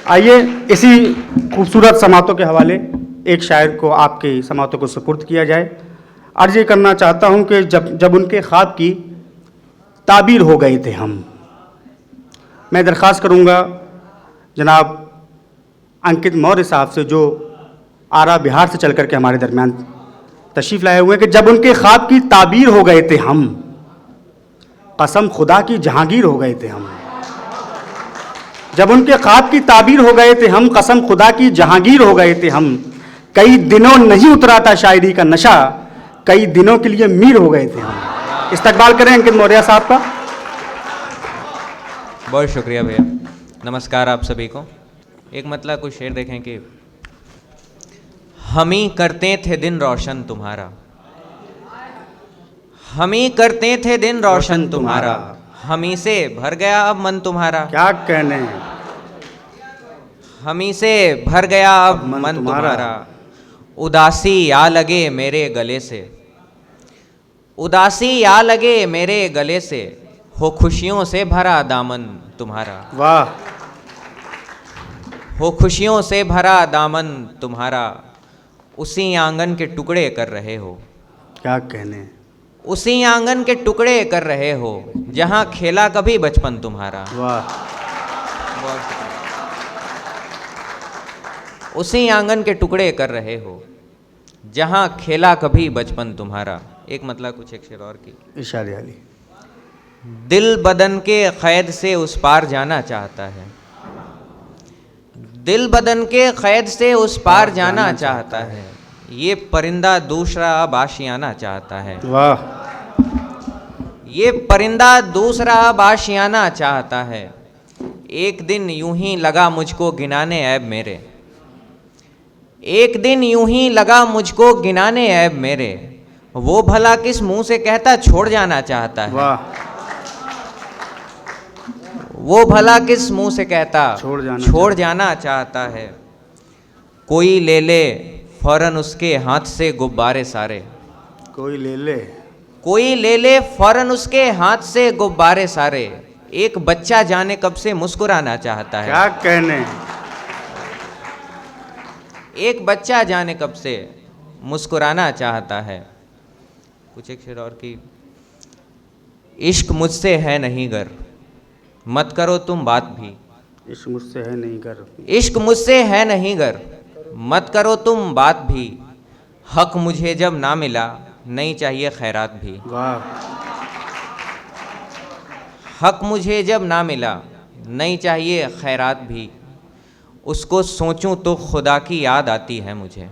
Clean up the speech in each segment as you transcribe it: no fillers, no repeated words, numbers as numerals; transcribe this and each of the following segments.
आइए इसी खूबसूरत समातों के हवाले एक शायर को आपके समातों को सुपुर्द किया जाए। अर्ज ये करना चाहता हूँ कि जब उनके ख्वाब की ताबीर हो गए थे हम। मैं दरख्वास्त करूँगा जनाब अंकित मौर्य साहब से, जो आरा बिहार से चल कर के हमारे दरमियान तशरीफ़ लाए हुए हैं, कि जब उनके ख्वाब की ताबीर हो गए थे हम, कसम खुदा की जहांगीर हो गए थे हम। जब उनके ख्वाब की ताबीर हो गए थे हम, कसम खुदा की जहांगीर हो गए थे हम। कई दिनों नहीं उतरा था शायरी का नशा, कई दिनों के लिए मीर हो गए थे हम। इस्तकबाल करें अंकित मौर्य साहब का। बहुत शुक्रिया भैया। नमस्कार आप सभी को। एक मतलब कुछ शेर देखें कि हम ही करते थे दिन रोशन तुम्हारा, हम ही करते थे दिन रोशन तुम्हारा, हम ही से भर गया अब मन तुम्हारा। क्या कहने, हम ही से भर गया अब मन तुम्हारा। उदासी आ लगे मेरे गले से, उदासी आ लगे मेरे गले से, हो खुशियों से भरा दामन तुम्हारा। वाह। हो खुशियों से भरा दामन तुम्हारा, उसी आंगन के टुकड़े कर रहे हो। क्या कहने, उसी आंगन के टुकड़े कर रहे हो, जहां खेला कभी बचपन तुम्हारा। वाह। उसी आंगन के टुकड़े कर रहे हो, जहां खेला कभी बचपन तुम्हारा। एक मतलब कुछ एक शेर और की। इरशाद अली। दिल बदन के कैद से उस पार जाना चाहता है, दिल बदन के कैद से उस पार जाना चाहता है, ये परिंदा दूसरा अब आशियाना चाहता है। वाह। ये परिंदा दूसरा अब आशियाना चाहता है, एक दिन यूं ही लगा मुझको गिनाने ऐब मेरे, एक दिन यूं ही लगा मुझको गिनाने ऐब मेरे, वो भला किस मुंह से कहता छोड़ जाना चाहता है। वाह। वो भला किस मुंह से कहता छोड़ जाना चाहता है। कोई ले ले फौरन उसके हाथ से गुब्बारे सारे, कोई ले ले, कोई ले ले फौरन उसके हाथ से गुब्बारे सारे, एक बच्चा जाने कब से मुस्कुराना चाहता है। क्या कहने, एक बच्चा जाने कब से मुस्कुराना चाहता है। कुछ एक शेर और की। इश्क मुझसे है नहीं गर, मत करो तुम बात भी। इश्क मुझसे है नहीं गर, इश्क मुझसे है नहीं गर, मत करो तुम बात भी। हक मुझे जब ना मिला नहीं चाहिए खैरात भी। वाह। हक मुझे जब ना मिला नहीं चाहिए खैरात भी। उसको सोचूं तो खुदा की याद आती है मुझे,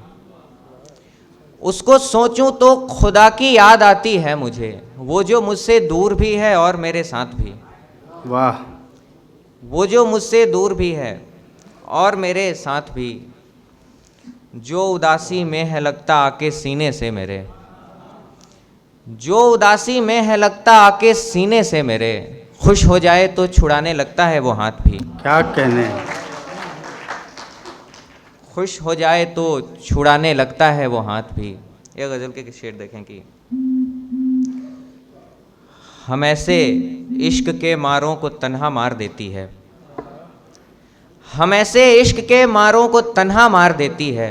उसको सोचूं तो खुदा की याद आती है मुझे, वो जो मुझसे दूर भी है और मेरे साथ भी। वाह। वो जो मुझसे दूर भी है और मेरे साथ भी, जो उदासी में है लगता आके सीने से मेरे, जो उदासी में है लगता आके सीने से मेरे, खुश हो जाए तो छुड़ाने लगता है वो हाथ भी। क्या कहने, खुश हो जाए तो छुड़ाने लगता है वो हाथ भी। ये गज़ल के शेर देखें कि हम ऐसे इश्क के मारों को तन्हा मार देती है, हम ऐसे इश्क के मारों को तन्हा मार देती है,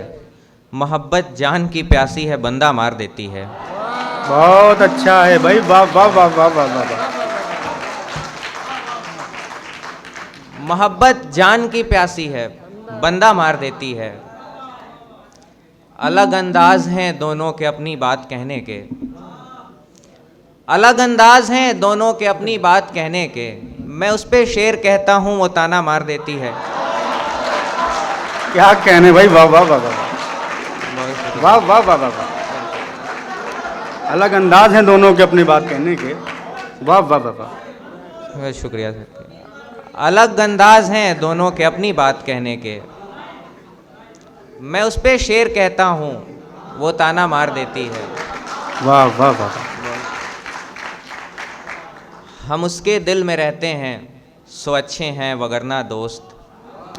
मोहब्बत जान की प्यासी है बंदा मार देती है। बहुत अच्छा है भाई, वाह वाह वाह वाह वाह वाह। मोहब्बत जान की प्यासी है बंदा मार देती है। अलग अंदाज हैं दोनों के अपनी बात कहने के, अलग अंदाज हैं दोनों के अपनी बात कहने के, मैं उस पे शेर कहता हूँ वो ताना मार देती है। क्या कहने भाई, वाह वाह वाह वाह वाह वाह वाह वाह वाह। अलग अंदाज हैं दोनों के अपनी बात कहने के, वाह वाह वाह वाह। शुक्रिया सर। अलग अंदाज हैं दोनों के अपनी बात कहने के, मैं उस पे शेर कहता हूँ वो ताना मार देती है। वाह वाह वाह। हम उसके दिल में रहते हैं सो अच्छे हैं वगरना दोस्त,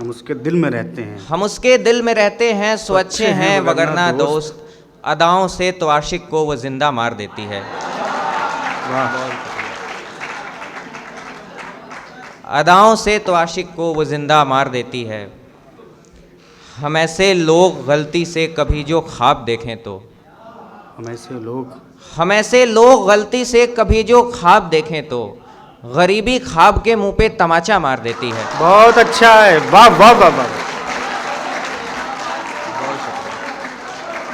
हम उसके दिल में रहते हैं, हम उसके दिल में रहते हैं सो अच्छे हैं वगरना दोस्त, अदाओं से तो आशिक को वो जिंदा मार देती है। वाह। अदाओं से तो आशिक को वो जिंदा मार देती है। हम ऐसे लोग गलती से कभी जो ख्वाब देखें तो, हम ऐसे लोग हम ऐसे लोग गलती से कभी जो ख्वाब देखें तो गरीबी ख्वाब के मुंह पे तमाचा मार देती है। बहुत अच्छा है, वाह वाह वाह वाह।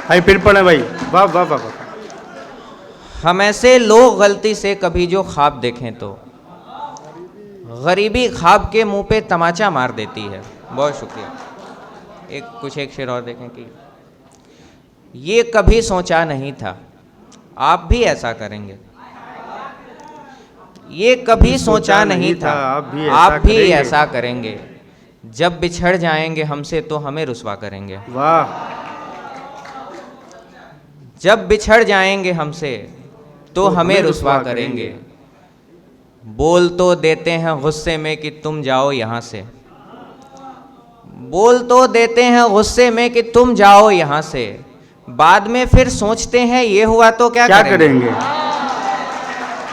भाई फिर पढ़े भाई, वाह वाह वाह वाह। हम ऐसे लोग गलती से कभी जो ख्वाब देखें तो गरीबी ख्वाब के मुंह पे तमाचा मार देती है। बहुत शुक्रिया। एक शेर और देखें कि ये कभी सोचा नहीं था आप भी ऐसा करेंगे। ये कभी सोचा नहीं था आप भी ऐसा करेंगे। जब बिछड़ जाएंगे हमसे तो हमें रुसवा करेंगे। वाह। जब बिछड़ जाएंगे हमसे तो हमें रुसवा करेंगे। बोल तो देते हैं गुस्से में कि तुम जाओ यहाँ से, बोल तो देते हैं गुस्से में कि तुम जाओ यहाँ से, बाद में फिर सोचते हैं ये हुआ तो क्या करेंगे।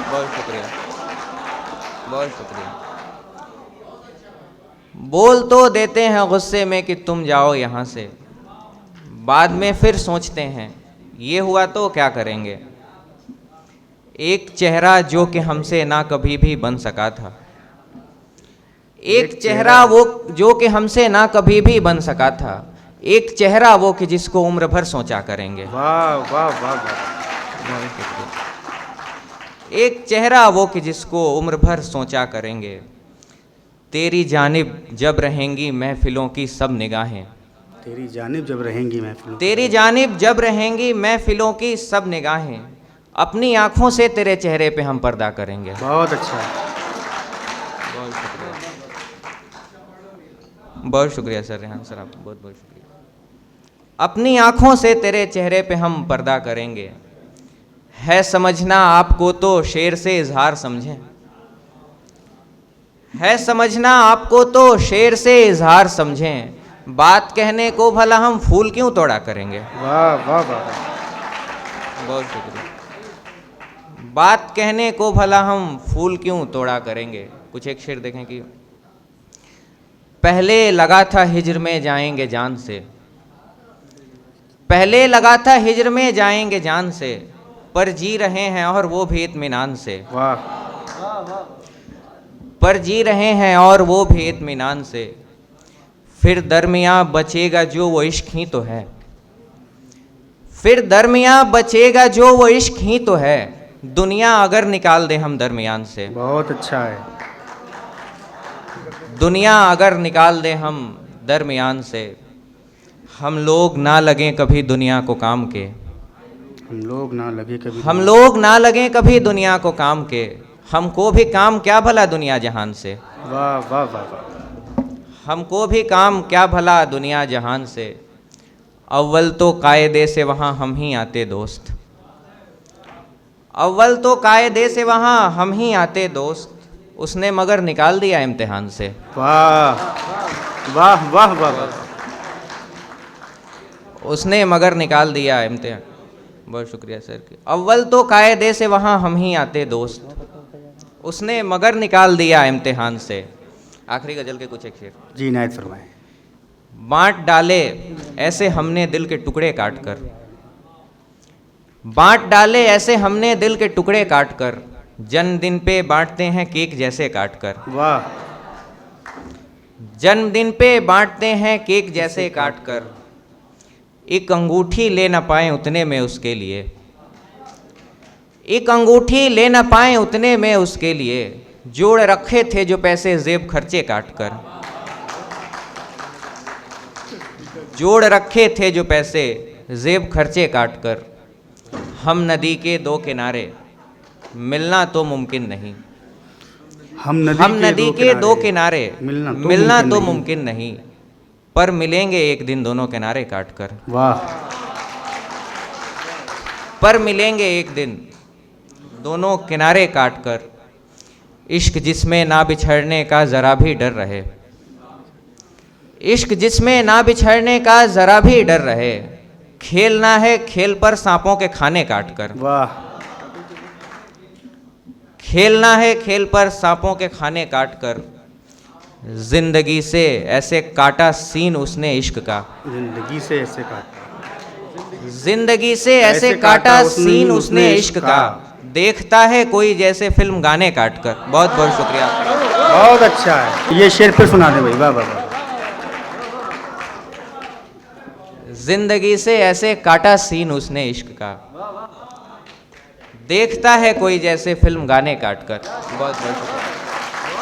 बहुत शुक्रिया, बहुत शुक्रिया। बोल तो देते हैं गुस्से में कि तुम जाओ यहाँ से, बाद में फिर सोचते हैं ये हुआ तो क्या करेंगे। एक चेहरा जो कि हमसे ना कभी भी बन सका था, एक चेहरा वो जो कि हमसे ना कभी भी बन सका था, एक चेहरा वो कि जिसको उम्र भर सोचा करेंगे। वाह वाह वाह वाह। एक चेहरा वो कि जिसको उम्र भर सोचा करेंगे। तेरी जानिब जब रहेंगी महफिलों की सब निगाहें, तेरी जानिब जब रहेंगी महफिलों, तेरी जानिब जब रहेंगी महफिलों की सब निगाहें, अपनी आंखों से तेरे चेहरे पे हम पर्दा करेंगे। बहुत अच्छा। बहुत शुक्रिया, बहुत शुक्रिया सर, रेहान सर आपको बहुत बहुत शुक्रिया। अपनी आंखों से तेरे चेहरे पे हम पर्दा करेंगे। है समझना आपको तो शेर से इजहार समझें, है समझना आपको तो शेर से इजहार समझें, बात कहने को भला हम फूल क्यों तोड़ा करेंगे। वाह वाह वाह। बहुत शुक्रिया। बात कहने को भला हम फूल क्यों तोड़ा करेंगे। कुछ एक शेर देखें कि पहले लगा था हिज्र में जाएंगे जान से, पहले लगा था हिज्र में जाएंगे जान से, पर जी रहे हैं और वो भी इत्मीनान से। वाह। पर जी रहे हैं और वो भी इत्मीनान से, फिर दरमियाँ बचेगा जो वो इश्क ही तो है, फिर दरमियाँ बचेगा जो वो इश्क ही तो है, दुनिया अगर निकाल दे हम दरमियान से। बहुत अच्छा है। दुनिया अगर निकाल दे हम दरमियान से, हम लोग ना लगें कभी दुनिया को काम के, हम लोग ना लगे कभी, हम लोग ना लगें कभी दुनिया को काम के, हमको भी काम क्या भला दुनिया जहान से। वाह वाह वाह वाह। हमको भी काम क्या भला दुनिया जहान से, अव्वल तो कायदे से वहाँ हम ही आते दोस्त, अव्वल तो कायदे से वहाँ हम ही आते दोस्त, उसने मगर निकाल दिया इम्तिहान से। वाह वाह वाह वाह। उसने मगर निकाल दिया इम्तिहान। बहुत शुक्रिया सर की। अव्वल तो कायदे से वहाँ हम ही आते दोस्त, उसने मगर निकाल दिया इम्तिहान से। आखिरी गजल के कुछ एक शेर जी इनायत फरमाएं। बांट डाले ऐसे हमने दिल के टुकड़े काट कर, बांट डाले ऐसे हमने दिल के टुकड़े काट कर, जन्मदिन पे बांटते हैं केक जैसे काट कर। वाह। जन्मदिन पे बांटते हैं केक जैसे काट कर, एक अंगूठी ले न पाए उतने में उसके लिए, एक अंगूठी ले न पाए उतने में उसके लिए, जोड़ रखे थे जो पैसे जेब खर्चे काट कर, जोड़ रखे थे जो पैसे जेब खर्चे काट कर, हम नदी के दो किनारे मिलना तो मुमकिन नहीं, हम नदी के दो किनारे मिलना तो मुमकिन नहीं, पर मिलेंगे एक दिन दोनों किनारे काट कर। वाह। पर मिलेंगे एक दिन दोनों किनारे काट कर, इश्क जिसमें ना बिछड़ने का ज़रा भी डर रहे, इश्क जिसमें ना बिछड़ने का ज़रा भी डर रहे, खेलना है खेल पर सांपों के खाने काट कर। वाह। खेलना है खेल पर सांपों के खाने काट कर, जिंदगी से ऐसे काटा सीन उसने इश्क का, जिंदगी से ऐसे काटा, जिंदगी से ऐसे काटा सीन उसने इश्क का, देखता है कोई जैसे फिल्म गाने काट कर। बहुत बहुत शुक्रिया। बहुत अच्छा है। ये शेर फिर सुना दे भाई, वाह वाह वाह। जिंदगी से ऐसे काटा सीन उसने इश्क का, देखता है कोई जैसे फिल्म गाने काट कर। बहुत बहुत शुक्रिया।